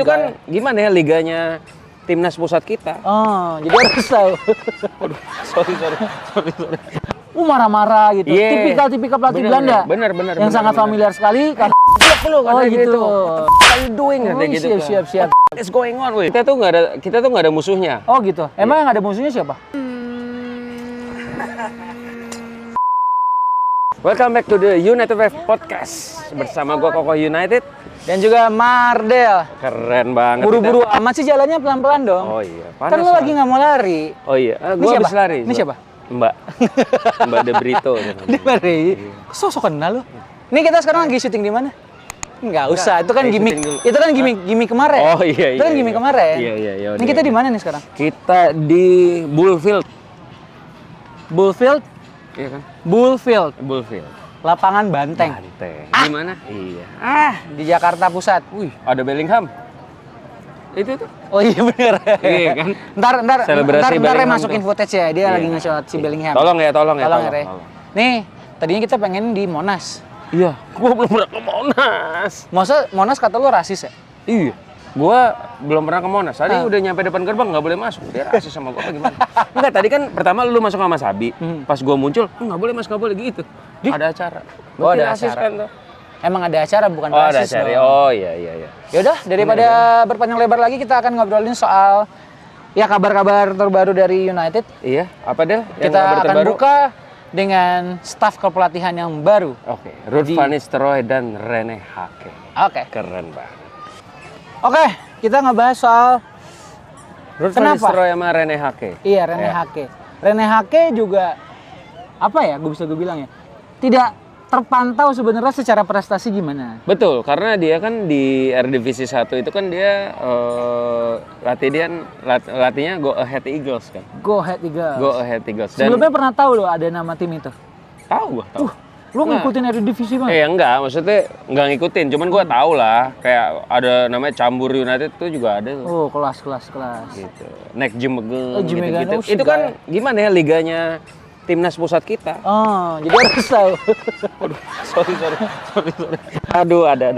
itu kan gimana ya liganya timnas pusat kita. Oh, jadi harus tahu. Aduh, sorry. Marah-marah gitu. Yeah. Tipikal pelatih Belanda. Bener. Yang sangat familiar sekali. Oh gitu. What are you doing? Oh, gitu. siap. What is going on, weh? Kita tuh nggak ada musuhnya. Oh gitu. Emang yang ada musuhnya siapa? Welcome back to the United Wave Podcast bersama gua Koko United Dan juga Mardel. Keren banget. Buru-buru amat sih jalannya pelan-pelan dong. Oh iya. Kan lu lagi nggak mau lari. Oh iya. Gua habis lari. Ini siapa? Mbak De Brito. Di Sosok kenal lu. Ini kita sekarang lagi syuting di mana? Enggak usah, itu kan gimmick. Itu kan gimmick kemarin. Oh iya. Itu kan gimmick kemarin. Iya. Ini kita di mana nih sekarang? Kita di Bullfield. Bullfield? Iya kan? Bullfield. Lapangan Banteng. Di mana? Iya. Di Jakarta Pusat. Wih, ada Bellingham. Itu tuh. Oh iya bener. Iya kan? Ntar Selebrasi Ray Bellingham masukin tuh. footage ya. Dia Iya. lagi nge-shot si Bellingham. Tolong ya. Tolong Ray. Nih, tadinya kita pengen di Monas. Iya, gua belum pernah ke Monas. Masa Monas kata lu rasis ya? Iya. Gua belum pernah ke Monas. Tadi udah nyampe depan gerbang nggak boleh masuk. Dia rasis sama gua apa gimana? Enggak, tadi kan pertama lu masuk sama Sabi. Pas gua muncul, nggak boleh masuk, nggak boleh gitu. Ada acara. Oh, Berarti ada rasis acara. kan tuh. Emang ada acara bukan Oh, ada rasis acara. dong. Oh iya. Yaudah, daripada berpanjang lebar lagi kita akan ngobrolin soal ya kabar-kabar terbaru dari United. Iya, apa deh? Kita akan buka dengan staf kepelatihan yang baru. Oke, Ruud van Nistelrooy dan Rene Hake. Oke. Keren banget. Oke, kita ngebahas soal Ruud van Nistelrooy sama Rene Hake. Iya, Rene Hake. Rene Hake juga apa ya? Gue bisa bilang ya. Tidak terpantau sebenarnya secara prestasi gimana. Betul, karena dia kan di Eredivisie 1 itu kan dia latihnya Go Ahead Eagles kan. Go Ahead Eagles. Go Ahead Eagles. Dan Sebelumnya pernah tahu lo ada nama tim itu? tahu. Lu ngikutin Eredivisie banget? Enggak, maksudnya enggak ngikutin, cuman gua tahu lah, kayak ada namanya Cambur United tuh juga ada tuh. Oh, kelas. Gitu. Nek Jimegeng Oh, Jimegeng. gitu. Oh, Itu kan gimana ya liganya timnas pusat kita. Oh, jadi harus tahu. Aduh, sorry. Aduh, ada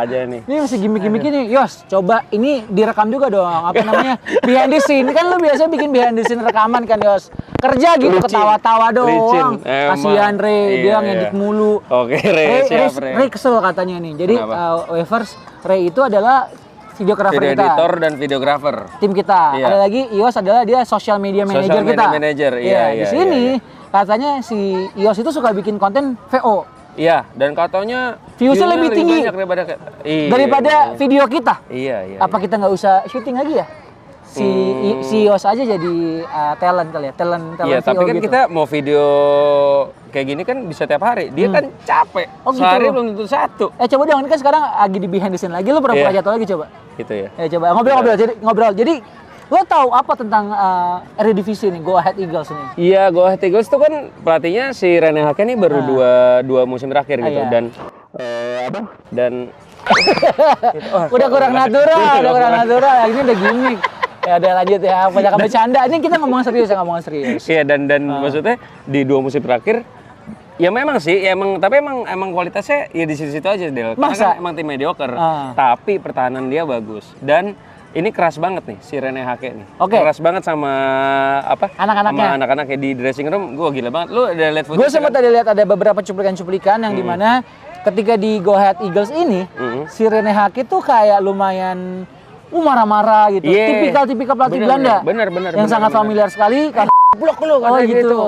aja nih. Ini masih gimmick ini. Yos, coba ini direkam juga dong. Apa namanya? Behind the scene. Kan lu biasa bikin behind the scene rekaman kan, Yos. Kerja gitu, Licin. ketawa-tawa doang. Emang. Kasihan Ray, dia Iya. ngedit mulu. Oke, Ray, siap, Ray. Ray kesel katanya nih. Jadi Wavers, Ray itu adalah videografer Video kita. editor dan videografer. Tim kita. Iya. Ada lagi Ios adalah dia social media manager kita. Manager, Di iya. sini katanya si Ios itu suka bikin konten VO. Iya, dan katanya Viewsnya lebih tinggi banyak daripada video kita. Iya. Apa kita nggak usah syuting lagi ya? Si Ios aja jadi talent kali ya, talent Iya, VO tapi kan gitu. kita mau video kayak gini kan bisa tiap hari. Dia kan capek. Oh, gitu. Sehari belum tentu satu. Coba dong, ini kan sekarang lagi di behind the scene lagi, lu pura-pura jatuh lagi coba. Gitu ya. Coba ngobrol. Jadi lo tahu apa tentang Eredivisie nih, Go Ahead Eagles ini? Iya, Go Ahead Eagles itu kan pelatihnya si Rene Hake nih baru dua musim terakhir gitu. Iya. Dan Udah kurang natural. Ini udah gimmick. Ya udah lanjut ya, banyak bercanda. Ini kita ngomong serius. Iya, dan maksudnya di 2 musim terakhir ya memang sih, tapi emang kualitasnya ya di situ-situ aja, Del. Karena Masa? kan emang tim mediocre. Tapi pertahanan dia bagus. Dan ini keras banget nih si Rene Hake nih. Oke. Keras banget sama Anak-anaknya. Sama anak-anaknya di dressing room. Gua gila banget. Lu udah lihat Gue sempat tadi lihat ada beberapa cuplikan yang dimana ketika di Go Ahead Eagles ini si Rene Hake tuh kayak lumayan marah-marah gitu. Yeah. Tipikal pelatih Belanda. Bener. Yang sangat familiar sekali. Blok lu Oh gitu.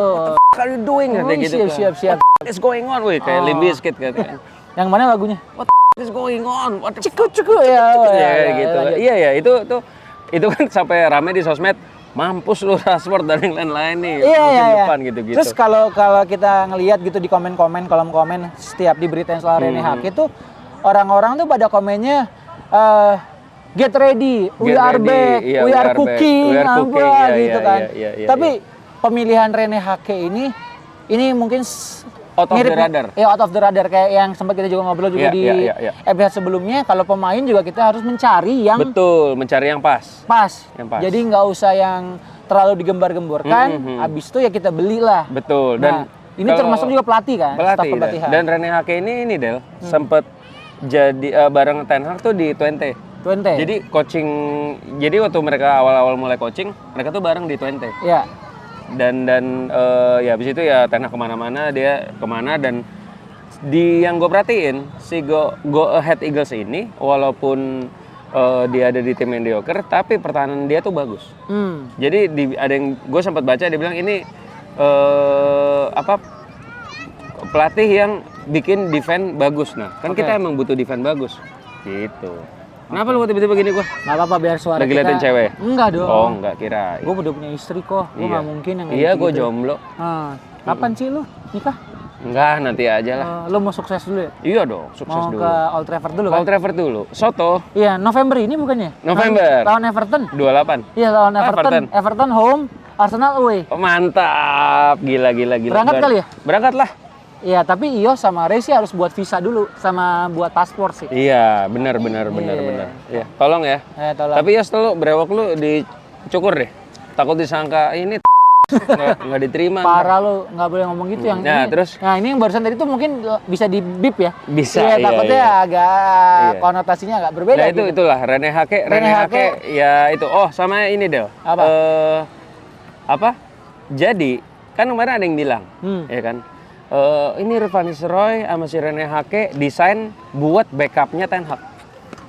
What are you doing? Katanya gitu. Siap. What is going on? Wih, kayak Limp Bizkit katanya. Yang mana lagunya? What is going on? What the Cukup ya. gitu. Iya, itu kan sampai rame di sosmed. Mampus lu Rashford dan yang lain-lain nih musim depan gitu-gitu. Terus kalau kita ngelihat gitu di kolom komen setiap diberitain soal Rene Hake itu orang-orang tuh pada komennya get ready, we are back, we are cooking, gitu kan. Tapi pemilihan Rene Hake ini mungkin out of the radar. Ya, out of the radar kayak yang sempat kita juga ngobrol juga di episode sebelumnya. Kalau pemain juga kita harus mencari yang mencari yang pas. Yang pas. Jadi nggak usah yang terlalu digembar-gemborkan. Habis itu ya kita belilah. Betul. Dan ini termasuk juga pelatih kan, staf kepelatihan. Dan Rene Hake ini Del sempat jadi bareng Ten Hag tuh di 20. Twente. Jadi waktu mereka awal-awal mulai coaching, mereka tuh bareng di Twente. Iya. Dan ya habis itu ya Ten Hag kemana-mana, dia kemana, dan yang gue perhatiin si Go Ahead Eagles ini walaupun dia ada di tim mediocre, tapi pertahanan dia tuh bagus. Jadi ada yang gue sempat baca, dia bilang ini pelatih yang bikin defense bagus. Nah kan kita emang butuh defense bagus gitu. Kenapa lu tiba-tiba gini gua? Nggak apa-apa, biar suara lagi liatin kita... cewek? Enggak dong. Oh enggak, kira. Gue udah punya istri kok, gue nggak mungkin yang Iya, gue gitu. jomblo. Kapan sih lu nikah? Enggak, nanti aja lah. Lu mau sukses dulu ya? Iya dong, sukses mau dulu. ke Old Trafford dulu kan? Old Trafford dulu. Soto. Iya, November ini bukannya? November. Lawan Everton. 28. Iya, lawan Everton. Everton home, Arsenal away. Oh, mantap. Gila. Berangkat kali ya? Berangkat lah. Iya, tapi Iyo sama Ray sih harus buat visa dulu sama buat paspor sih. Iya, benar. Iya, tolong ya. Tolong. Tapi ya lu brewok lu dicukur deh. Takut disangka ini nggak diterima. Parah lu, nggak boleh ngomong gitu yang Nah, ini. terus? Nah, ini yang barusan tadi tuh mungkin bisa di bip ya? Bisa, Iya, takutnya agak konotasinya agak berbeda Nah, gitu. itulah Rene Hake ya itu. Oh, sama ini Del. Apa? Jadi, kan kemarin ada yang bilang, ya kan? Ini Van Nistelrooy sama si Rene Hake desain buat backupnya Ten Hag.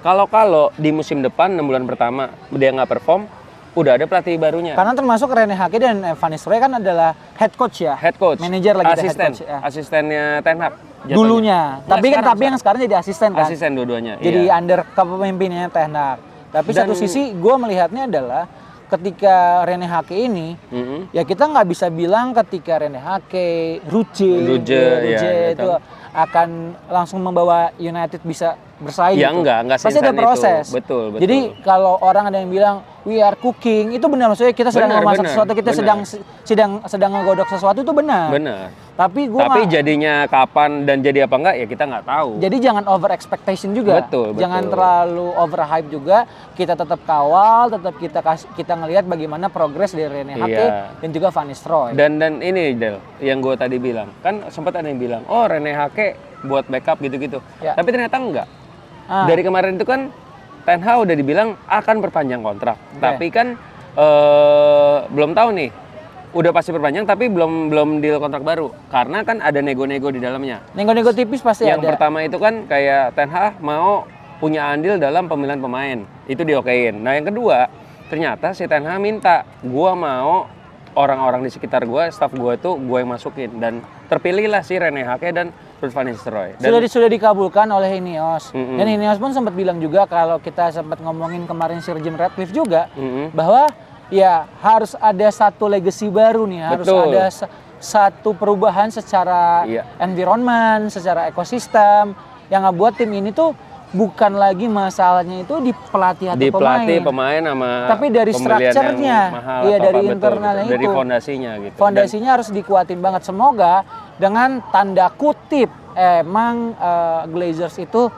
Kalau di musim depan 6 bulan pertama dia nggak perform, udah ada pelatih barunya. Karena termasuk Rene Hake dan Van Nistelrooy kan adalah head coach ya. Head coach. Manajer lagi asisten, head coach ya. Asistennya Ten Hag. Jatuhnya. Dulunya. Tapi sekarang. yang sekarang jadi asisten kan. Asisten dua-duanya. Jadi iya. under kepemimpinannya Ten Hag. Tapi satu sisi gue melihatnya adalah ketika Rene Hake ini, ya kita nggak bisa bilang ketika Rene Hake, Ruge itu akan langsung membawa United bisa bersaing. Ya gitu. enggak Pasti ada proses. Itu. Betul. Jadi kalau orang ada yang bilang we are cooking, itu benar, maksudnya kita sedang memasak sesuatu, kita sedang ngegodok sesuatu, itu benar. Benar. Tapi jadinya kapan dan jadi apa enggak ya kita nggak tahu. Jadi jangan over expectation juga. Betul. Jangan terlalu over hype juga. Kita tetap kawal, tetap kita ngelihat bagaimana progres dari Rene Hake dan juga Van Nistelrooy. Dan ini Del, yang gue tadi bilang, kan sempat ada yang bilang, oh Rene Hake buat backup gitu-gitu. Ya. Tapi ternyata enggak. Dari kemarin itu kan Ten Hag udah dibilang akan perpanjang kontrak. Tapi kan belum tahu nih. Udah pasti perpanjang tapi belum deal kontrak baru. Karena kan ada nego-nego di dalamnya. Nego-nego tipis pasti ada. Yang ada. pertama itu kan kayak Ten Hag mau punya andil dalam pemilihan pemain. Itu diokein. Nah, yang kedua, ternyata si Ten Hag minta gua mau orang-orang di sekitar gua, staff gua itu gua yang masukin, dan terpilihlah si Rene Hake dan Ruud van Nistelrooy. Sudah dikabulkan oleh Ineos. Dan Ineos pun sempat bilang juga, kalau kita sempat ngomongin kemarin Sir Jim Ratcliffe juga, bahwa ya harus ada satu legacy baru nih, harus ada satu perubahan secara environment, secara ekosistem yang ngebuat tim ini tuh bukan lagi masalahnya itu di pelatih atau pemain sama tapi dari strukturnya, dari internalnya itu, dari fondasinya gitu. Fondasinya harus dikuatin banget. Semoga dengan tanda kutip emang Glazers itu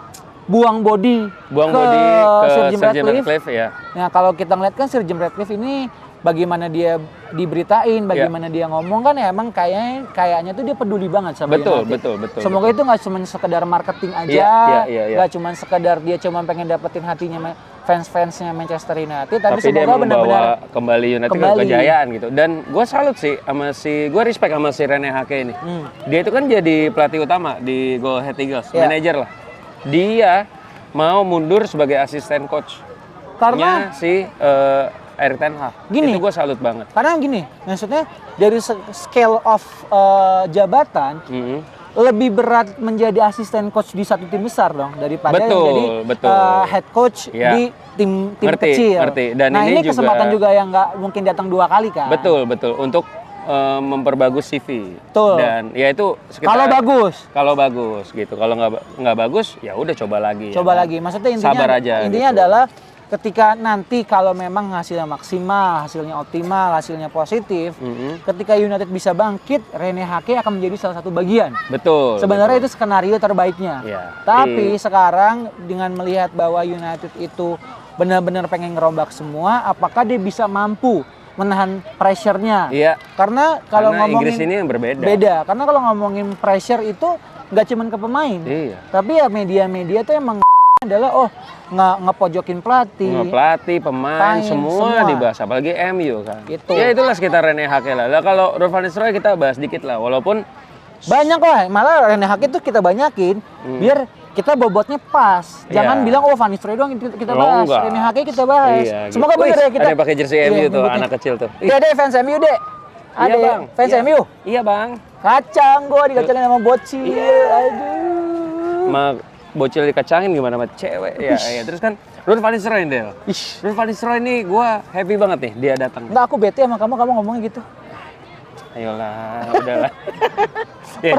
buang bodi ke Sir Jim Ratcliffe ya. Nah, kalau kita ngeliat kan Sir Jim Ratcliffe ini bagaimana dia diberitain, bagaimana dia ngomong kan ya, emang kayaknya tuh dia peduli banget sama United. Betul. Semoga itu nggak cuma sekedar marketing aja, nggak cuma sekedar dia cuma pengen dapetin hatinya fans-fansnya Manchester United, tapi semoga dia benar-benar kembali United ke kejayaan gitu. Dan gue salut sih gue respect sama si Rene Hake ini. Dia itu kan jadi pelatih utama di Go Ahead Eagles, manajer lah. Dia mau mundur sebagai asisten coach. Karena si Erik ten Hag. Gini, itu gue salut banget. Karena gini, maksudnya dari scale of jabatan, lebih berat menjadi asisten coach di satu tim besar dong daripada menjadi head coach di tim kecil. Dan nah ini kesempatan juga yang nggak mungkin datang 2 kali kan. Betul. Untuk memperbagus CV. Betul. Dan ya itu kalau bagus gitu. Kalau nggak bagus ya udah coba lagi. Lagi. Maksudnya intinya gitu. Adalah ketika nanti kalau memang hasilnya maksimal, hasilnya optimal, hasilnya positif, ketika United bisa bangkit, Rene Hake akan menjadi salah satu bagian. Betul. Sebenarnya itu skenario terbaiknya. Tapi sekarang dengan melihat bahwa United itu benar-benar pengen ngerombak semua, apakah dia bisa mampu menahan pressure-nya? Karena ngomongin Inggris ini yang berbeda. Karena kalau ngomongin pressure itu nggak cuma ke pemain, tapi ya media-media tuh emang adalah ngepojokin pelatih, pemain, semua dibahas, apalagi MU kan. Gitu. Ya itulah sekitar Rene Hake lah. Lah kalau Ruud van Nistelrooy kita bahas dikit lah, walaupun banyak lah, malah Rene Hake itu kita banyakin biar kita bobotnya pas. Jangan bilang Van Nistelrooy doang kita bahas. Rene Hake kita bahas. Iya, Semoga benar ya kita. Ada yang pakai jersey MU tuh, anak kecil tuh. Iya deh, fans MU deh. Ada Iya, Bang. fans MU? Iya, Bang. Kacang gua dikacangin sama bocil. Aduh. Sama bocil dikacangin gimana sama cewek. Ya, terus kan Ruud van Nistelrooy, Del. Ruud van Nistelrooy ini gua happy banget nih dia datang. Enggak, aku bete sama kamu ngomongnya gitu. Ayolah, udahlah. Ya,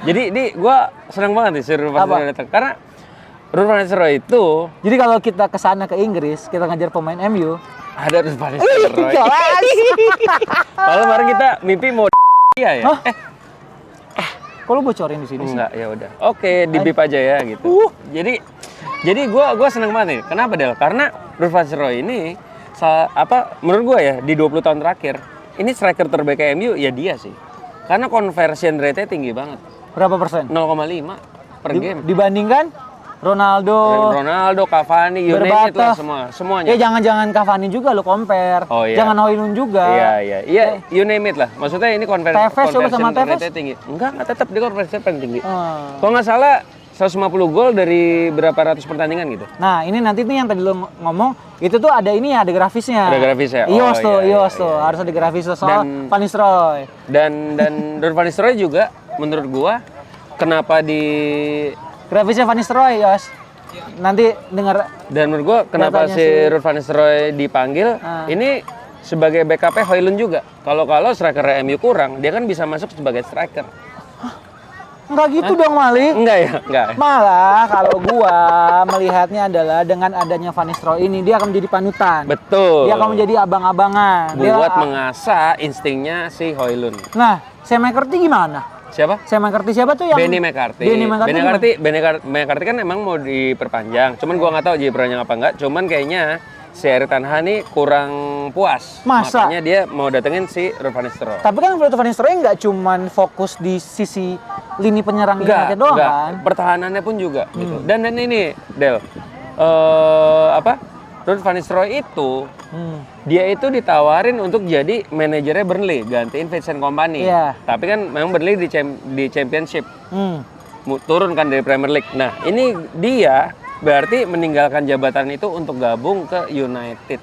jadi gua senang banget nih si Ruud van Nistelrooy datang. Karena Ruud van Nistelrooy itu, jadi kalau kita kesana ke Inggris, kita ngajar pemain MU, ada Ruud van Nistelrooy. Kalau kemarin kita mimpi mau dia ya. Kok lu bocorin di sini? Enggak, ya udah. Oke, dibip aja ya gitu. Jadi gua seneng banget nih. Kenapa, Del? Karena Ruud van Nistelrooy ini menurut gua ya di 20 tahun terakhir, ini striker terbaik MU ya dia sih. Karena conversion rate-nya tinggi banget. Berapa persen? 0,5 per game. Dibandingkan Ronaldo, Cavani, you name it lah semuanya. Ya jangan Cavani juga lo compare. Oh, iya. Jangan Højlund juga. Iya, you name it lah. Maksudnya ini conversion rate tinggi. Enggak tetap dia conversion paling tinggi. Kalau nggak salah 150 gol dari berapa ratus pertandingan gitu. Nah, ini nanti nih yang tadi lo ngomong, itu tuh ada ini ya, ada grafisnya. Ada grafisnya. Ios tuh, harus ada grafis soal Van Nistelrooy. Dan Ruud van Nistelrooy juga menurut gua kenapa di grafisnya Van Nistelrooy, Yos. Nanti dengar. Dan menurut gua kenapa si Ruud van Nistelrooy dipanggil ini sebagai backupnya Højlund juga. Kalau striker MU kurang, dia kan bisa masuk sebagai striker. Enggak gitu dong, Mali. Enggak. Malah kalau gua melihatnya adalah dengan adanya Van Nistelrooy ini dia akan menjadi panutan. Betul. Dia akan menjadi abang-abangan. Buat mengasah instingnya si Højlund. Nah, Sam McCarthy gimana? Siapa? Sam McCarthy siapa tuh yang Benny McCarthy. Benny McCarthy kan emang mau diperpanjang. Cuman gua nggak tahu jadi perpanjang apa enggak. Cuman kayaknya si Erik ten Hag nih kurang puas. Masa? Makanya dia mau datengin si Ruud van Nistelrooy. Tapi kan Ruud van Nistelrooy nggak cuman fokus di sisi lini penyerang United doang kan? Pertahanannya pun juga gitu. Dan ini Del, Ruud van Nistelrooy itu dia itu ditawarin untuk jadi manajernya Burnley, gantiin Vincent Kompany. Tapi kan memang Burnley di Championship. Turun kan dari Premier League. Nah, ini dia berarti meninggalkan jabatan itu untuk gabung ke United.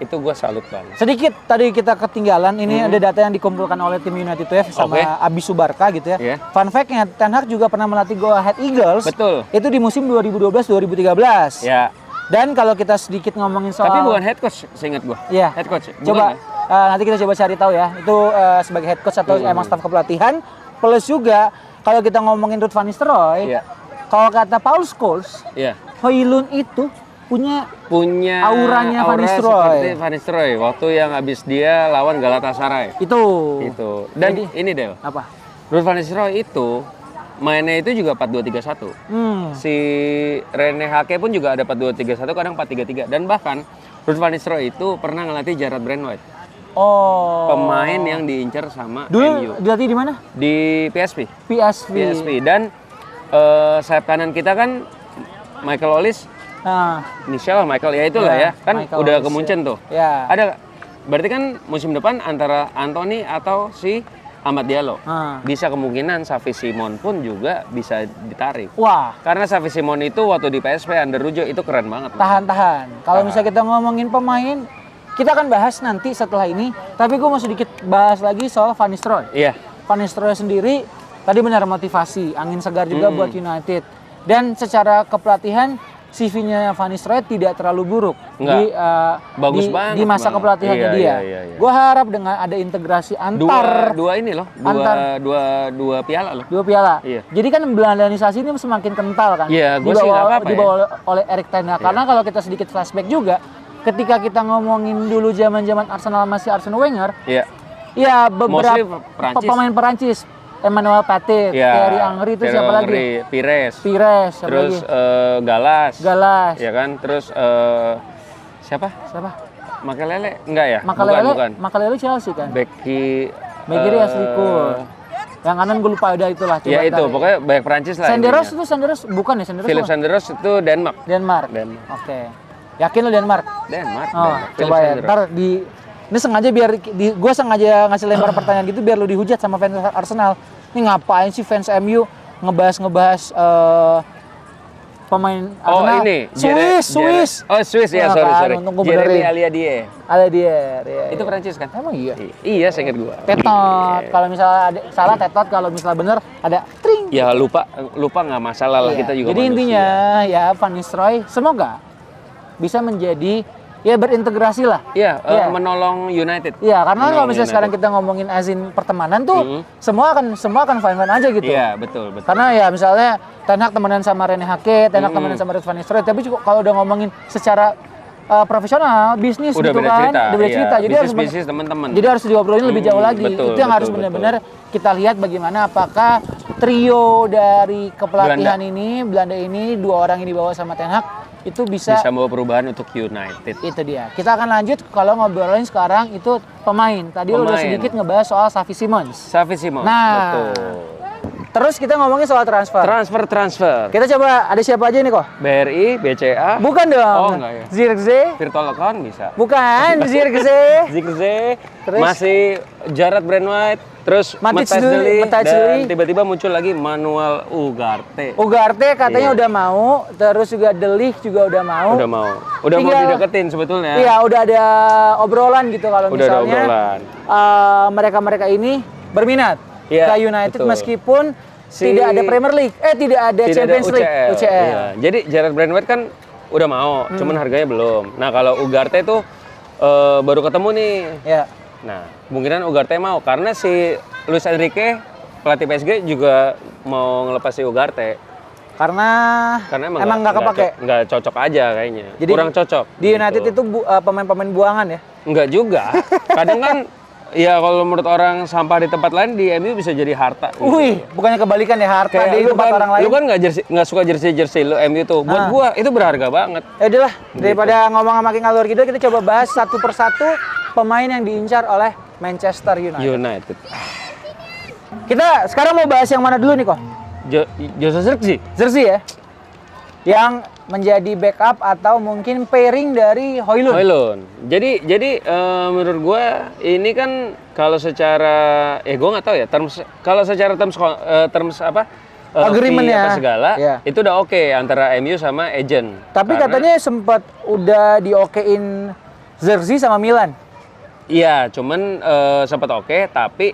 Itu gue salut banget. Sedikit tadi kita ketinggalan, ini ada data yang dikumpulkan oleh tim United TF sama Abi Subarka gitu ya. Fun fact-nya, Ten Hag juga pernah melatih Go Ahead Eagles. Betul. Itu di musim 2012-2013. Ya. Dan kalau kita sedikit ngomongin soal... Tapi bukan head coach, seingat gue. Iya. Head coach. Coba, nanti kita coba cari tahu ya. Itu sebagai head coach atau emang staf kepelatihan. Plus juga, kalau kita ngomongin Ruud van Nistelrooy, kalau kata Paul Scholes, Højlund itu punya auranya Van Nistelrooy. Seperti Van Nistelrooy waktu yang habis dia lawan Galatasaray. Itu. Dan jadi, ini Del. Apa? Ruud van Nistelrooy itu mainnya itu juga 4-2-3-1. Si Rene Hake pun juga ada 4-2-3-1, kadang 4-3-3. Dan bahkan Ruud van Nistelrooy itu pernah ngelatih Jarrad Brandwhite. Pemain yang diincar sama MU. Dilatih di mana? Di PSV. Dan sayap kanan kita kan Michael Olise. Michael ya itulah ya. Kan Michael udah ke Munchen tuh. Ada berarti kan musim depan antara Anthony atau si Amad Diallo. Bisa kemungkinan Xavi Simon pun juga bisa ditarik. Wah. Karena Xavi Simon itu waktu di PSV under Rujo itu keren banget. Tahan. Kalau misalnya kita ngomongin pemain, kita akan bahas nanti setelah ini. Tapi gue mau sedikit bahas lagi soal Van Nistelrooy. Iya. Van Nistelrooy sendiri tadi benar motivasi, angin segar juga buat United. Dan secara kepelatihan CV-nya Van Nistelrooy tidak terlalu buruk. Bagus banget di masa kepelatihannya dia. Gue harap dengan ada integrasi antar dua piala loh. Dua piala. Jadi kan Belandanisasi ini semakin kental kan. Dibawa oleh Erik ten Hag. Karena kalau kita sedikit flashback juga, ketika kita ngomongin dulu zaman-zaman Arsenal masih Arsene Wenger, beberapa pemain Perancis, Emmanuel Petit, Thierry Henry, itu siapa lagi? Pires, terus Galas, ya kan, terus siapa? Makelele, enggak ya? Makelele, bukan. Makelele Chelsea kan? Becky Asli cool. Yang kanan gue lupa udah itulah. Coba ya itu, pokoknya banyak Perancis lah. Sanderos bukan ya Sanderos? Philippe Sanderos itu Denmark. Oke. Yakin lo Denmark? Denmark. Coba ya. Ntar ini sengaja biar gue sengaja ngasih lempar pertanyaan gitu biar lo dihujat sama fans Arsenal. Ini ngapain sih fans MU ngebahas pemain Arsenal? Ini Swiss. Oh, Swiss ya, sorry. Jeremy Aliadier. Ya. Itu Perancis kan? Emang iya. Iya, saya ingat gua. Tetot. Kalau misalnya ada salah tetot, kalau misalnya bener ada tring. Ya lupa nggak masalah lah, kita juga Jadi manusia. intinya ya Van Nistelrooy semoga bisa menjadi ya berintegrasi lah. Iya, menolong United. Iya, karena kalau misalnya sekarang kita ngomongin azin pertemanan tuh semua akan fine-fine aja gitu. Iya, betul. Karena ya misalnya Ten Hag temenan sama Rene Hake, Ten Hag temenan sama Ruud van Nistelrooy, tapi juga kalau udah ngomongin secara profesional, bisnis udah gitu beda kan, cerita. udah beda cerita. Jadi bisnis teman-teman. Jadi harus diobrolin lebih jauh lagi. Betul, itu yang harus benar-benar kita lihat bagaimana apakah trio dari kepelatihan Belanda ini, dua orang ini dibawa sama Ten Hag itu bisa membawa perubahan untuk United. Itu dia. Kita akan lanjut kalau ngobrolin sekarang itu pemain. Tadi udah sedikit ngebahas soal Xavi Simons. Nah, betul. Terus kita ngomongin soal transfer. Transfer. Kita coba ada siapa aja nih kok? BRI, BCA. Bukan dong. Oh, enggak ya. Zirkzee. Virtual account bisa. Bukan, Zirkzee. Terus masih Jared Brandwhite, terus Matthijs de Ligt, dan tiba-tiba muncul lagi Manuel Ugarte. Ugarte katanya udah mau, terus juga de Ligt juga udah mau. Udah mau dideketin sebetulnya. Iya, udah ada obrolan gitu kalau misalnya mereka-mereka ini berminat ke United meskipun tidak ada Premier League, tidak ada Champions League, UCL. Iya. Jadi Jared Brandwhite kan udah mau, cuman harganya belum. Nah kalau Ugarte tuh baru ketemu nih. Iya. Nah kemungkinan Ugarte mau karena si Luis Enrique pelatih PSG juga mau ngelepas si Ugarte. Karena emang nggak kepake. Nggak cocok aja kayaknya. Jadi, kurang cocok. Di United itu pemain-pemain buangan ya? Nggak juga. Kadang kan ya kalau menurut orang sampah di tempat lain di MU bisa jadi harta. Gitu. Wih, bukannya kebalikan ya harta kayak di tempat orang lain. Lu kan nggak suka jersey lu MU tuh. Buat gua itu berharga banget. Ya udahlah, daripada ngomong sama makin ngalur gitu, kita coba bahas satu persatu pemain yang diincar oleh Manchester United. Kita sekarang mau bahas yang mana dulu nih kok? Joshua Zirkzee ya. Yang menjadi backup atau mungkin pairing dari Højlund. Jadi menurut gue ini kan kalau secara gue nggak tahu ya kalau secara terms apa agreement ya segala itu udah oke antara MU sama agent. Tapi katanya sempat udah diokein Zirkzee sama Milan. Iya, cuman sempat oke tapi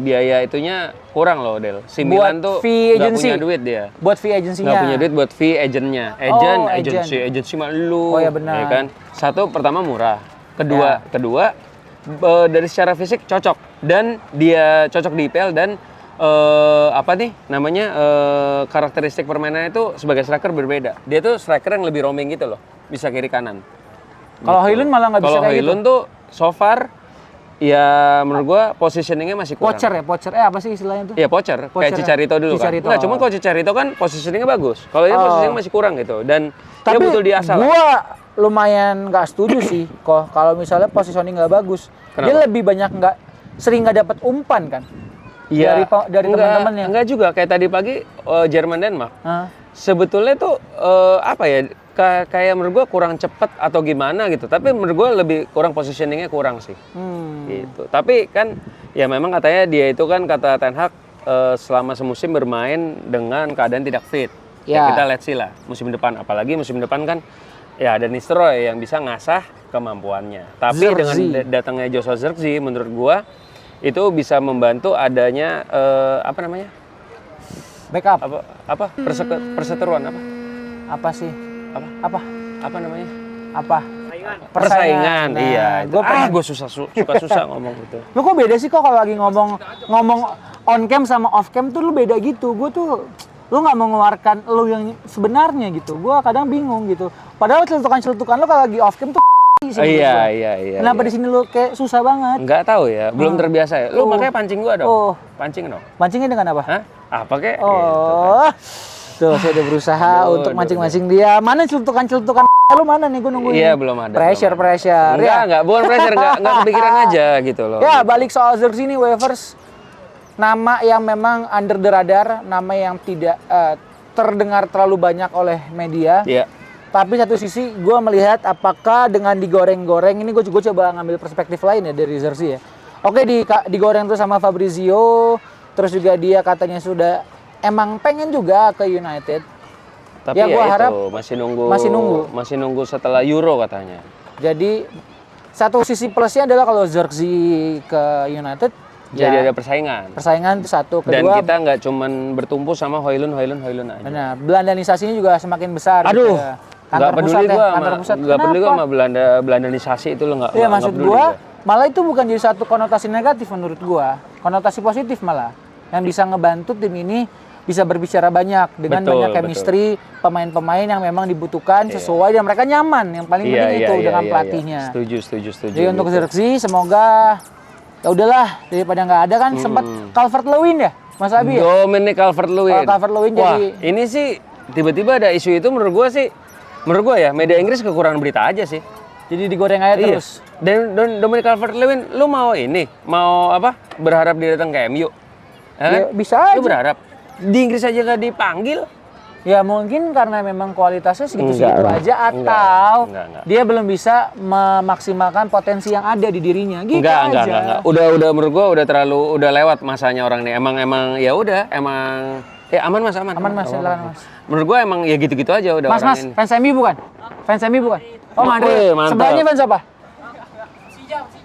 biaya itunya kurang loh Del. Si Milan tuh nggak punya duit dia. Buat fee agensinya. Nggak punya duit buat fee agentnya. Agensi mah lu. Oh ya benar. Ya kan? Satu pertama murah. Kedua dari secara fisik cocok dan dia cocok di IPL dan karakteristik permainannya itu sebagai striker berbeda. Dia tuh striker yang lebih roaming gitu loh. Bisa kiri kanan. Kalau Højlund malah nggak bisa kayak gitu. Kalau Højlund tuh so far ya menurut gua positioningnya masih kurang. Poacher apa sih istilahnya tuh? Iya poacher, kayak Chicharito dulu kan. Nggak, cuma kalau Chicharito kan positioningnya bagus. Kalau dia positioning masih kurang gitu dan dia butuh diasah. Gua lumayan nggak setuju sih kok kalau misalnya positioning nggak bagus. Kenapa? Dia lebih banyak sering nggak dapat umpan kan? Iya. Dari teman-temannya. Enggak juga kayak tadi pagi Jerman Denmark. Sebetulnya tuh kayak menurut gue kurang cepet atau gimana gitu. Tapi menurut gue lebih kurang positioningnya kurang sih. Gitu. Tapi kan ya memang katanya dia itu kan kata Ten Hag selama semusim bermain dengan keadaan tidak fit. Ya kita lihat sih lah musim depan. Apalagi musim depan kan ya ada Nistelrooy yang bisa ngasah kemampuannya. Tapi dengan datangnya Joshua Zirkzee menurut gue itu bisa membantu adanya backup perseteruan persaingan. Nah, iya gue suka ngomong gitu. Lu kok beda sih kok kalau lagi ngomong on cam sama off cam tuh lu beda gitu. Gue tuh lu nggak mengeluarkan lu yang sebenarnya gitu. Gue kadang bingung gitu. Padahal celutukan lu kalau lagi off cam tuh iya. Kenapa di sini lu kayak susah banget? Nggak tahu ya, belum terbiasa ya. Lu makanya pancing gua dong. Pancing dong. Pancingnya dengan apa? Hah? Apa kek? Tuh, saya udah berusaha untuk mancing-mancing dia. Mana celutukan lu mana nih? Gue nungguin. Iya, belum ada. Pressure. Enggak, bukan pressure, enggak kepikiran aja gitu loh. Ya, balik soal Zirkzee nih, waivers. nama yang memang under the radar, nama yang tidak terdengar terlalu banyak oleh media. Iya. Tapi satu sisi gue melihat apakah dengan digoreng-goreng ini gue coba ngambil perspektif lain ya dari Zirkzee ya. Oke, digoreng tuh sama Fabrizio, terus juga dia katanya sudah emang pengen juga ke United. Tapi ya gue harap itu masih nunggu setelah Euro katanya. Jadi satu sisi plusnya adalah kalau Zirkzee ke United, jadi ada persaingan. Persaingan itu satu. Dan Kedua, kita nggak cuman bertumpu sama Højlund aja. Nah, Belandanisasinya juga semakin besar. Aduh, gitu ya. Nggak peduli gue sama Belandanisasi itu lo nggak. Iya, maksud gue malah itu bukan jadi satu konotasi negatif menurut gue, konotasi positif malah yang bisa ngebantu tim ini bisa berbicara banyak dengan banyak chemistry pemain-pemain yang memang dibutuhkan sesuai dan mereka nyaman, yang paling penting itu dengan pelatihnya. Setuju. Jadi untuk Zirkzee semoga ya udahlah daripada nggak ada kan. Sempat Calvert-Lewin ya Mas Abi ya? Dominic Calvert-Lewin. Wah, jadi ini sih tiba-tiba ada isu itu menurut gue ya media Inggris kekurangan berita aja sih. Jadi digoreng aja terus. Dan Dominic Calvert-Lewin, lu mau apa? Berharap dia datang ke MU? Ya, bisa aja. Lu berharap di Inggris aja nggak dipanggil? Ya mungkin karena memang kualitasnya segitu-segitu aja atau enggak. Dia belum bisa memaksimalkan potensi yang ada di dirinya. Gitu aja. Enggak. Udah menurut gua udah lewat masanya orang nih. Emang ya udah, emang aman Mas. Aman Mas, silakan Mas. Menurut gua emang ya gitu-gitu aja udah Mas, ini. fans MU bukan? Fans MU bukan? Oh, Madrid. Sebelahnya fans apa?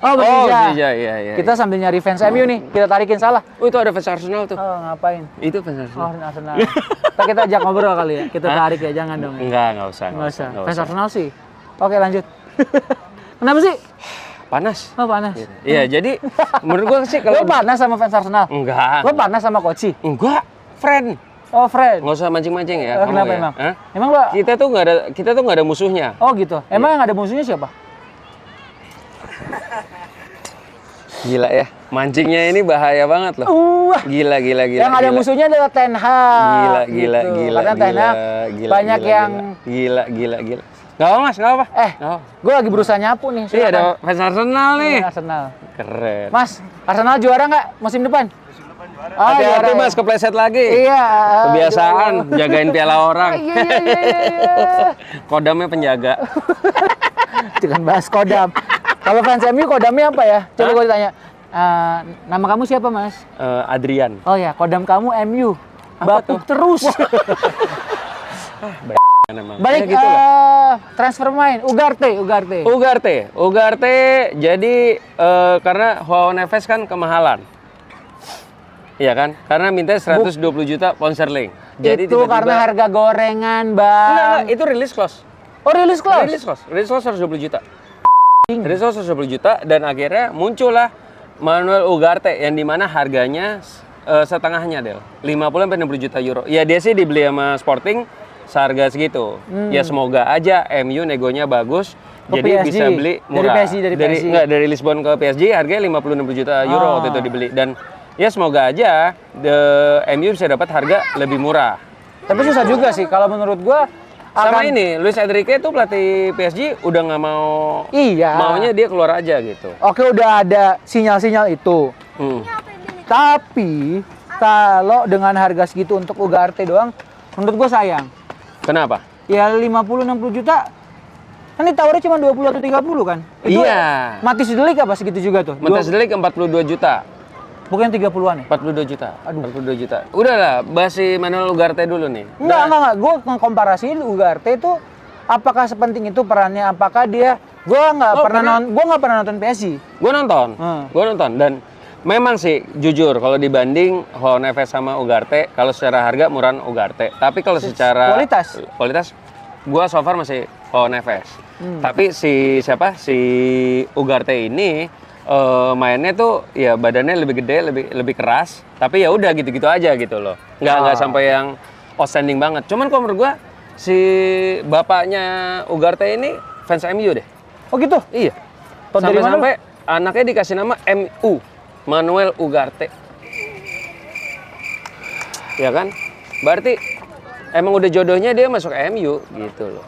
Oh, Persija. Iya. Kita sambil nyari fans MU nih, kita tarikin salah. Oh, itu ada fans Arsenal tuh. Oh, ngapain? Itu fans Arsenal. Oh, Arsenal. Kita ajak ngobrol kali ya. Kita tarik ya, jangan dong. Ya. Enggak usah. Fans Arsenal sih. Oke, lanjut. Kenapa sih? Panas. Oh, panas. Iya, jadi menurut gua sih kalau lo panas sama fans Arsenal? Enggak. Lo panas sama Koci? Enggak, friend. Oh, friend. Nggak usah mancing-mancing ya. Kenapa ya? emang? Hah? Emang lo? Kita tuh nggak ada musuhnya. Oh gitu. Emang yang ada musuhnya siapa? Gila ya, mancingnya ini bahaya banget loh. Gila. Yang ada musuhnya adalah Ten Hag. Gila. Karena Ten Hag banyak yang gila. Nggak apa Mas, nggak apa. Gue lagi berusaha nyapu nih. Iya, ada fans Arsenal nih. Arsenal. Keren. Mas, Arsenal juara nggak musim depan? Hati-hati Mas, kepleset lagi. Iya. Kebiasaan jagain piala orang. Iya. Kodamnya penjaga. Jangan bahas kodam. Kalau fans MU kodamnya apa ya? Coba gue ditanya. Nama kamu siapa Mas? Adrian. Oh ya, kodam kamu MU. Bapuk terus. Balik ya, gitu transfer main Ugarte. Jadi karena Joao Neves kan kemahalan. Iya kan? Karena minta 120 juta pound sterling. Jadi itu karena harga gorengan, Bang. Enggak, itu release clause. Oh, release clause. Release clause 120 juta. Release clause 120 juta dan akhirnya muncullah Manuel Ugarte yang dimana harganya setengahnya Del. 50-60 juta euro. Ya dia sih dibeli sama Sporting seharga segitu. Ya semoga aja MU negonya bagus. Jadi PSG. Bisa beli murah. Dari Lisbon ke PSG harganya 50-60 juta euro waktu itu dibeli. Dan ya semoga aja MU bisa dapat harga lebih murah. Tapi susah juga sih kalau menurut gua. Sama ini, Luis Enrique tuh pelatih PSG udah nggak mau. Iya. Maunya dia keluar aja gitu. Oke, udah ada sinyal-sinyal itu. Tapi kalau dengan harga segitu untuk Ugarte doang, menurut gua sayang. Kenapa? Ya 50-60 juta. Kan ditawarnya cuma 20 atau 30 kan? Itu iya. Matthijs de Ligt apa segitu juga tuh? Matthijs de Ligt 42 juta. Bukan 30-an ya? 42 juta. Aduh. 42 juta. Udahlah, bahas si Manuel Ugarte dulu nih. Enggak. Gue ngekomparasiin Ugarte itu apakah sepenting itu perannya? Apakah dia? Gue nggak pernah nonton PSG. Gue nonton. Dan memang sih jujur kalau dibanding Joao Neves sama Ugarte, kalau secara harga murahan Ugarte. Tapi kalau secara kualitas gue so far masih Joao Neves. Tapi si Ugarte ini mainnya tuh ya badannya lebih gede, lebih keras, tapi ya udah gitu-gitu aja gitu loh. Nggak sampai yang outstanding banget. Cuman kalau menurut gua si bapaknya Ugarte ini fans MU deh. Oh gitu? Iya. Sampai anaknya dikasih nama MU, Manuel Ugarte. Ya kan? Berarti emang udah jodohnya dia masuk MU gitu loh.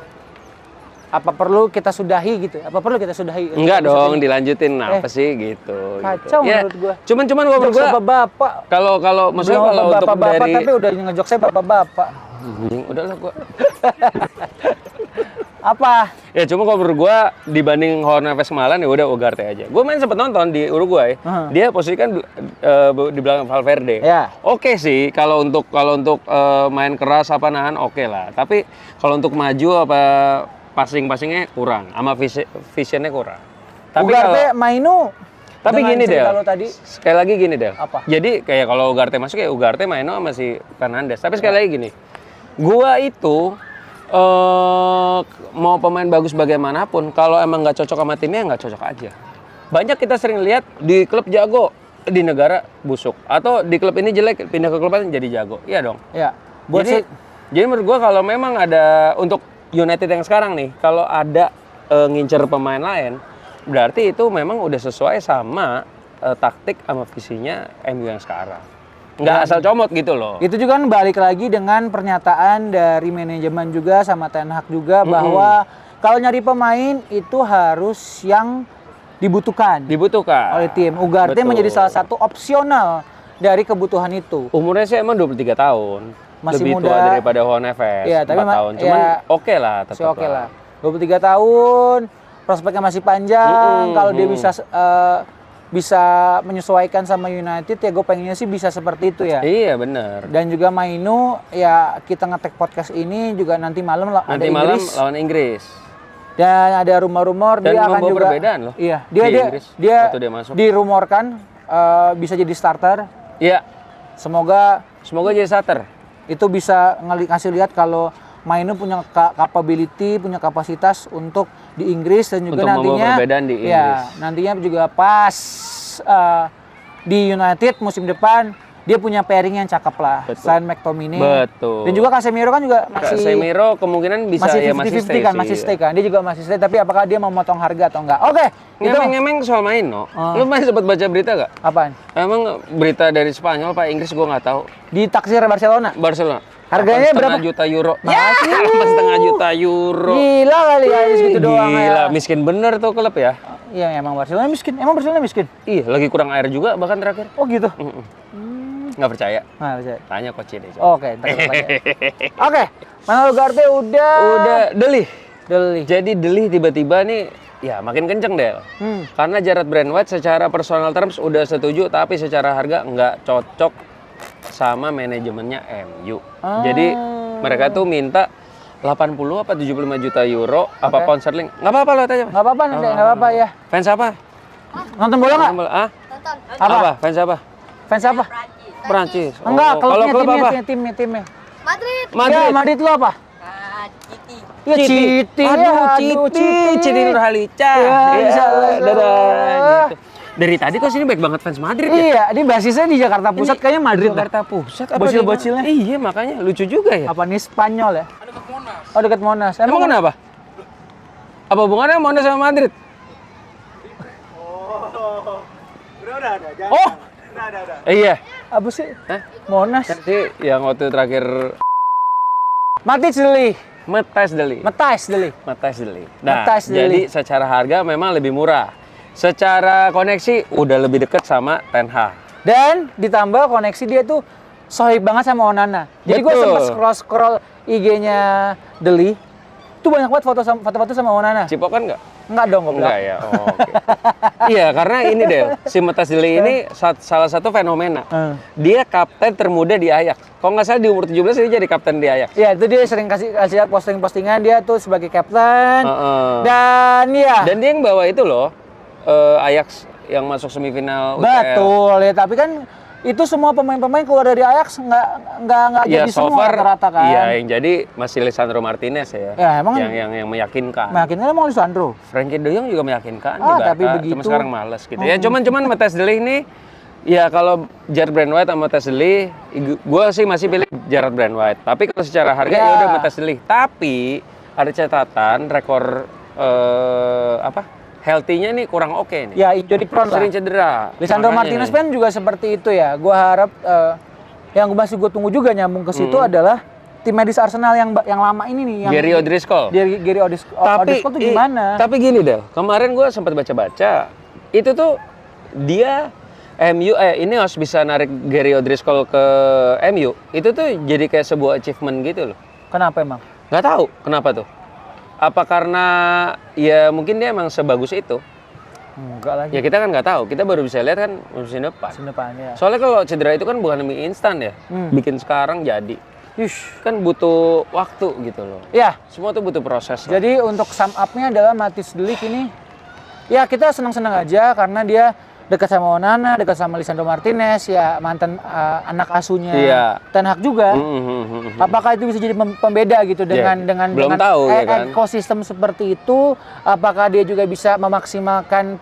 Apa perlu kita sudahi gitu? Apa perlu kita sudahi? Enggak dong, dilanjutin apa sih gitu. Kacau gitu. menurut gua. Cuman kalau menurut gua bapak. Kalau maksudnya kalau untuk bapak, dari tapi udah ngejok saya bapak-bapak. Udahlah gua. Apa? Ya cuma kalau menurut gua dibanding Juan Neves kemarin ya udah Ugarte aja. Gua main sempet nonton di Uruguay. Dia posisi kan di belakang Valverde. Ya. Oke sih kalau untuk main keras apa nahan oke lah. Tapi kalau untuk maju apa passingnya kurang, sama visionnya kurang. Tapi Ugarte Mainu. Tapi gini Del, sekali lagi gini Del. Apa? Jadi kayak kalau Ugarte masuk ya Ugarte Maino sama si Fernandes. Tapi sekali lagi gini, gua itu mau pemain bagus bagaimanapun, kalau emang nggak cocok sama timnya nggak cocok aja. Banyak kita sering lihat di klub jago, di negara busuk, atau di klub ini jelek pindah ke klub lain jadi jago. Iya dong. Ya. Jadi menurut gua kalau memang ada untuk United yang sekarang nih, kalau ada ngincer pemain lain, berarti itu memang udah sesuai sama taktik sama visinya MU yang sekarang. Nggak asal comot gitu loh. Itu juga kan balik lagi dengan pernyataan dari manajemen juga sama Ten Hag juga bahwa kalau nyari pemain itu harus yang dibutuhkan oleh tim. Ugarte menjadi salah satu opsional dari kebutuhan itu. Umurnya sih emang 23 tahun. Masih lebih muda tua daripada Juan Neves. Iya, tapi 4 tahun. Cuman ya, oke lah tetap. Oke lah. 23 tahun, prospeknya masih panjang. Kalau dia bisa menyesuaikan sama United ya gue pengennya sih bisa seperti itu ya. Iya benar. Dan juga Mainu ya kita nge-tag podcast ini juga nanti malam ada Inggris. Nanti malam lawan Inggris. Dan ada rumor-rumor dia akan juga perbedaan loh. Iya, dia masuk. dirumorkan bisa jadi starter. Iya. Semoga jadi starter. Itu bisa ngasih lihat kalau Mainu punya capability, punya kapasitas untuk di Inggris dan juga untuk nantinya di Inggris. Ya, nantinya juga pas di United musim depan dia punya pairing yang cakep lah. Selain McTominay. Betul. Dan juga Casemiro kan juga masih Casemiro kemungkinan bisa masih stay kan, masih stay kan. Dia juga masih stay, tapi apakah dia mau motong harga atau enggak? Oke. Ngemeng soal Maino. Lu main sempat baca berita gak? Apaan? Emang berita dari Spanyol Pak, Inggris gua nggak tahu. Ditaksir Barcelona. Harganya berapa? 8,5 juta euro. Ya, 8,5 juta euro. Gila kali ya, segitu doang ya. Gila, miskin bener tuh klub ya. Iya, emang Barcelona miskin. Emang Barcelona miskin? Iya, lagi kurang air juga bahkan terakhir. Oh gitu. Nggak percaya? Nggak percaya. Tanya coach deh. Oke, ntar kita tanya. Oke, Manuel Ugarte udah Delih. Jadi Delih tiba-tiba nih ya makin kenceng Del. Karena Jared Brandwhite secara personal terms udah setuju, tapi secara harga nggak cocok sama manajemennya MU. Jadi mereka tuh minta 80 apa 75 juta euro apa pound sterling. Nggak apa-apa lo tanya. Nggak apa-apa nanti, nggak apa-apa ya. Fans apa? Nonton bola nggak? Ah? Nonton. Apa? Fans apa? Fans apa? Perancis. Enggak, kalau klub apa? timnya. Madrid. Ya, Madrid lu apa? City. Ya Citi. Aduh, Citi Nurhalica. Ya, gitu. Dari tadi kok sini baik banget fans Madrid ya? Iya, ini basisnya di Jakarta Pusat, kayaknya Madrid. Jakarta Pusat apa? Bocil-bocilnya. Iya, makanya lucu juga ya. Apa nih Spanyol ya? Dekat Monas. Oh, dekat Monas. Emang kenapa? Apa hubungannya Monas sama Madrid? Udah ada. Oh, iya. Apa sih? Hah? Monas. Nanti yang waktu terakhir Matic Deli. Matthijs de Ligt. Nah, jadi secara harga memang lebih murah. Secara koneksi udah lebih dekat sama Ten Hag. Dan ditambah koneksi dia tuh sohib banget sama Onana. Jadi gue sempet scroll IG-nya Deli. Tuh banyak banget foto-foto sama Onana. Cipokan nggak? Enggak dong, goblok. Enggak ya. Oh, okay. Iya, karena ini Del, si Matthijs de Ligt ini salah satu fenomena. Dia kapten termuda di Ajax. Kalau nggak salah di umur 17 dia jadi kapten di Ajax. Iya, itu dia sering kasih posting-postingan dia tuh sebagai kapten. Dan ya. Dan dia yang bawa itu loh, Ajax yang masuk semifinal UCL. Betul ya, tapi kan itu semua pemain-pemain keluar dari Ajax nggak ya, jadi semua rata-rata kan. Iya, yang jadi masih Lisandro Martinez ya. Ya emang yang meyakinkan. Meyakinkan emang Lisandro. Frankie De Jong juga meyakinkan di Barca, tapi begitu. Cuma sekarang males gitu. Ya cuman Matthijs de Ligt ini ya kalau Jared Brandwhite sama Matthijs de Ligt, gue sih masih pilih Jared Brandwhite. Tapi kalau secara harga ya udah Matthijs de Ligt. Tapi ada catatan rekor healthy-nya nih kurang oke nih. Ya, jadi prone sering cedera. Lisandro Martinez kan juga seperti itu ya. Gua harap yang masih gue tunggu juga nyambung ke situ adalah tim medis Arsenal yang lama ini nih, yang Gary O'Driscoll. Gary O'Driscoll tuh gimana? Tapi gini Del, kemarin gue sempat baca-baca, itu tuh dia MU ini harus bisa narik Gary O'Driscoll ke MU. Itu tuh jadi kayak sebuah achievement gitu loh. Kenapa emang? Nggak tahu kenapa tuh. Apa karena ya mungkin dia emang sebagus itu? Enggak lagi. Ya kita kan nggak tahu. Kita baru bisa lihat kan musim depan. Musim depan ya. Soalnya kalau cedera itu kan bukan mie instan ya. Bikin sekarang jadi. Kan butuh waktu gitu loh. Ya. Semua tuh butuh proses. Jadi untuk sum up-nya adalah Matthijs De Ligt ini, ya kita senang-senang aja karena dia dekat sama Onana, dekat sama Lisandro Martinez, ya mantan anak asuhnya Ten Hag juga. Apakah itu bisa jadi pembeda gitu dengan belum tahu, ya kan? Ekosistem seperti itu? Apakah dia juga bisa memaksimalkan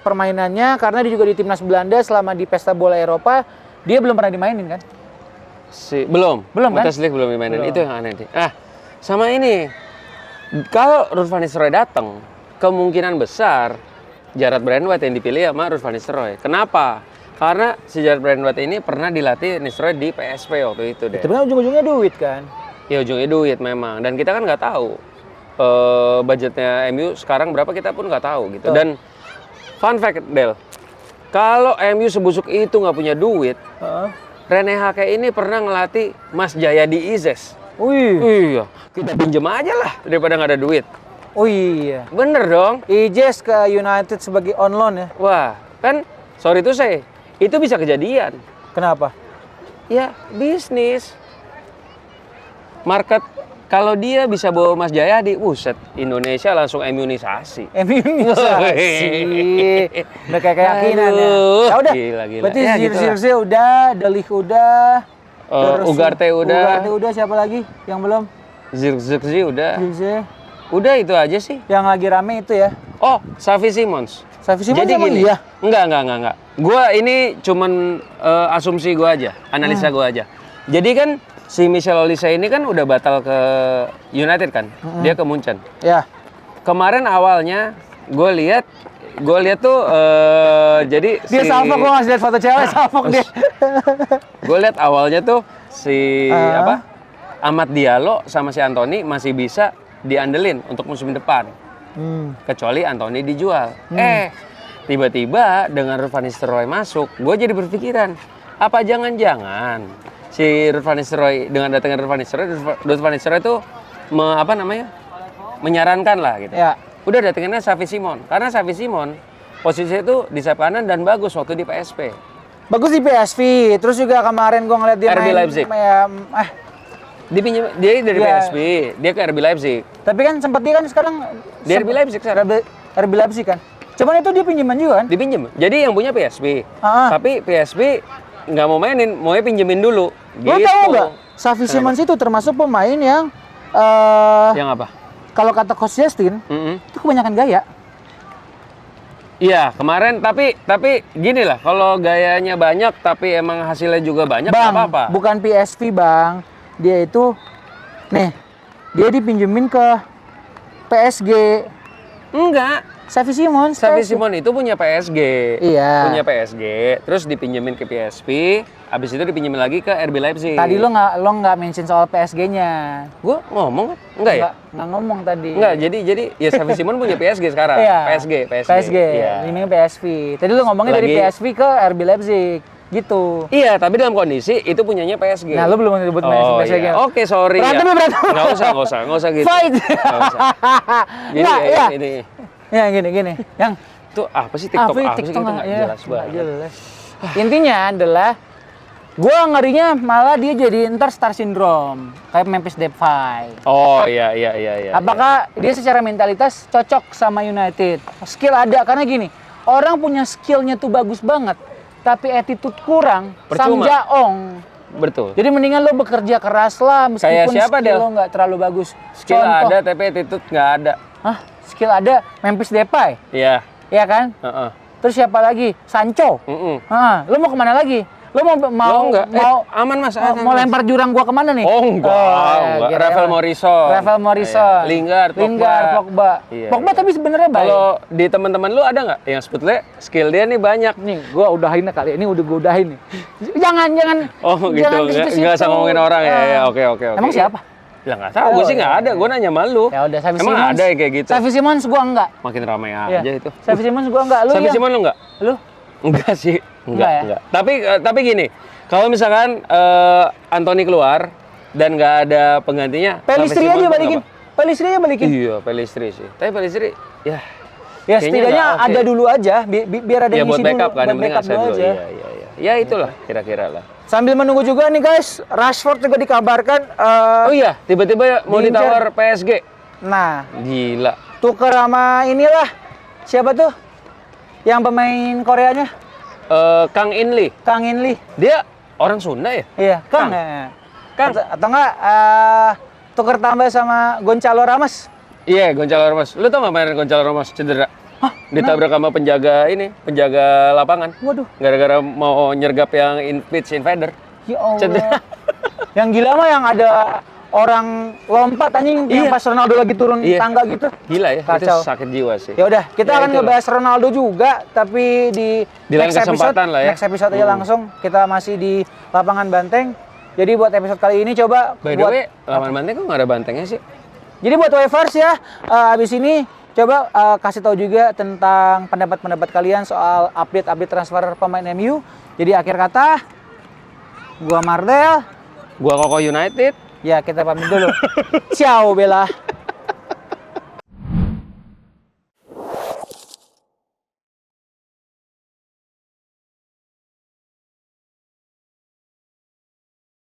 permainannya? Karena dia juga di timnas Belanda selama di pesta bola Eropa dia belum pernah dimainin kan? Belum kan? Matthijs De Ligt belum dimainin. Itu yang aneh nih. Sama ini, kalau Ruud van Nistelrooy datang, kemungkinan besar Gerard Brandwaite yang dipilih sama Ruud van Nistelrooy. Kenapa? Karena si Gerard Brandwaite ini pernah dilatih Nistelrooy di PSV waktu itu deh. Tapi kan ujung-ujungnya duit kan? Ya ujungnya duit memang. Dan kita kan nggak tahu budgetnya MU sekarang berapa, kita pun nggak tahu gitu. Dan fun fact Del, kalau MU sebusuk itu nggak punya duit, Rene Hake ini pernah ngelatih Mas Jayadi Izes. Iya, kita pinjem aja lah daripada nggak ada duit. Oh iya. Bener dong. Izes ke United sebagai on loan ya? Wah, kan sorry tuh saya, itu bisa kejadian. Kenapa? Ya, bisnis. Market, kalau dia bisa bawa Mas Jayadi, buset, Indonesia langsung immunisasi. Immunisasi. Udah kayak keyakinan ya. Ya udah. Gila. Berarti Ya, Zirkzee udah, De Ligt udah. Ugarte udah. Ugarte udah, siapa lagi yang belum? Zirkzee udah. Zirkzee. Udah itu aja sih. Yang lagi rame itu ya. Oh, Xavi Simons. Xavi Simons Jadi emang gini, iya? Enggak. Gua ini cuman asumsi gua aja, analisa gua aja. Jadi kan si Michel Olise ini kan udah batal ke United kan, dia ke Munchen. Ya. Kemarin awalnya gue lihat tuh jadi Dia salfok, gua ngasih lihat foto cewek salfok dia. Gue lihat awalnya tuh si Amad Diallo sama si Anthony masih bisa diandelin untuk musim depan. Kecuali Anthony dijual. Tiba-tiba dengan Ruud van Nistelrooy masuk, gue jadi berpikiran, apa jangan-jangan si Ruud van Nistelrooy, dengan datangnya Ruud van Nistelrooy itu menyarankan lah gitu. Ya. Udah datanginnya Xavi Simons, karena Xavi Simons posisinya itu di sayap kanan dan bagus waktu di PSV. Bagus di PSV, terus juga kemarin gua ngeliat dia RB main Leipzig. Dia dari PSV, dia ke RB Leipzig. Tapi kan sempat dia kan sekarang Di RB Leipzig sekarang. RB Leipzig kan. Cuman itu dia pinjaman juga kan? Dipinjem. Jadi yang punya PSV. Tapi PSV nggak mau mainin, maunya pinjemin dulu. Lo tahu nggak? Xavi Simons itu termasuk pemain yang yang apa? Kalau kata Coach Justin, itu kebanyakan gaya. Iya, kemarin tapi gini lah, kalau gayanya banyak tapi emang hasilnya juga banyak, nggak apa-apa. Bukan PSV bang, dia itu, dia dipinjemin ke PSG. Enggak. Xavi Simons itu punya PSG. Iya. Punya PSG, terus dipinjemin ke PSV, habis itu dipinjemin lagi ke RB Leipzig. Tadi lo nggak mention soal PSG-nya. Gua ngomong kan? Enggak ya? Nggak ngomong tadi. Enggak, jadi ya Xavi Simons punya PSG sekarang. Iya. PSG. Iya. Ini PSV. Tadi lo ngomongnya dari PSV ke RB Leipzig. Gitu. Iya, tapi dalam kondisi itu punyanya PSG. Nah, lo belum nyebut PSG. Iya. Oke, sorry. Berantem. Nggak usah gitu. Fight. Nggak usah. Gini, ini. Ya gini. Yang itu apa sih TikTok? Apa sih itu nggak jelas banget. Jelas. Intinya adalah gua ngerinya malah dia jadi ntar star syndrome kayak Memphis Depay. Oh iya. Apakah dia secara mentalitas cocok sama United? Skill ada karena gini, orang punya skillnya tuh bagus banget, tapi attitude kurang. Sam Jaong. Betul. Jadi mendingan lo bekerja keras lah meskipun skill lo nggak terlalu bagus. Skill ada tapi attitude nggak ada. Hah? Skill ada, Memphis Depay. Iya. Iya kan? Terus siapa lagi? Sancho. Lo mau kemana lagi? Lo mau enggak? Aman Mas. mau lempar jurang gua kemana nih? Oh enggak. Kira Rafael Morrison. Rafael Morrison. Iya. Lingard, Pogba. Iya, Pogba tapi sebenarnya baik. Kalau di teman-teman lu ada nggak yang sebetulnya skill dia nih banyak? Nih, gua udahin kali ini udah gua udahin nih. Jangan. Oh gitu. Enggak usah ngomongin orang ya. Ya, oke. Emang siapa? Ya nggak tahu, gue sih nggak ada. Gue nanya malu. Ya udah, Xavi Emang Simons. ada ya kayak gitu? Xavi Simons gua enggak. Makin ramai Iya. aja itu. Xavi Simons gua enggak. Lu Xavi Simons lu nggak? Lu? Enggak sih. Enggak ya? Enggak. Tapi gini, kalau misalkan Anthony keluar dan nggak ada penggantinya, Pelistri Xavi aja Simons balikin. kenapa? Pelistri aja balikin. Iya, Pelistri sih. Tapi Pelistri, ya. Ya kayaknya setidaknya nggak oke. ada dulu aja, biar ada Ya yang buat ngisi dulu. backup kan, yang penting backup aset dulu dulu. aja. Iya. Ya itulah kira-kira lah. Sambil menunggu juga nih guys, Rashford juga dikabarkan. Oh iya, tiba-tiba mau diincar. ditawar PSG. Nah, Gila. tuker sama inilah. Siapa tuh? Yang pemain Koreanya? Kang In Lee. Kang In Lee. Dia orang Sunda ya? Iya, Kang. Kang. Ya. Kang. Atau enggak tuker tambah sama Gonçalo Ramos? Iya, Gonçalo Ramos. Lu tau nggak kemarin Gonçalo Ramos cedera? Hah? Ditabrak sama penjaga lapangan. Waduh. Gara-gara mau nyergap yang pitch invader. Ya Allah. Cedera. Yang gila mah yang ada orang lompat anjing yang Iya. pas Ronaldo lagi turun Iya. tangga gitu. Gila ya, Kacau. itu sakit jiwa sih. Ya udah, kita Ya, akan itulah. ngebahas Ronaldo juga, tapi di lain next episode, kesempatan lah ya. next episode aja langsung. Kita masih di lapangan Banteng. Jadi buat episode kali ini coba By the way, lawan Banteng kok nggak ada bantengnya sih? Jadi buat Wavers ya, abis ini coba kasih tahu juga tentang pendapat-pendapat kalian soal update transfer pemain MU. Jadi akhir kata, gua Mardel. Gua Koko United. Ya kita pamit dulu. Ciao Bella.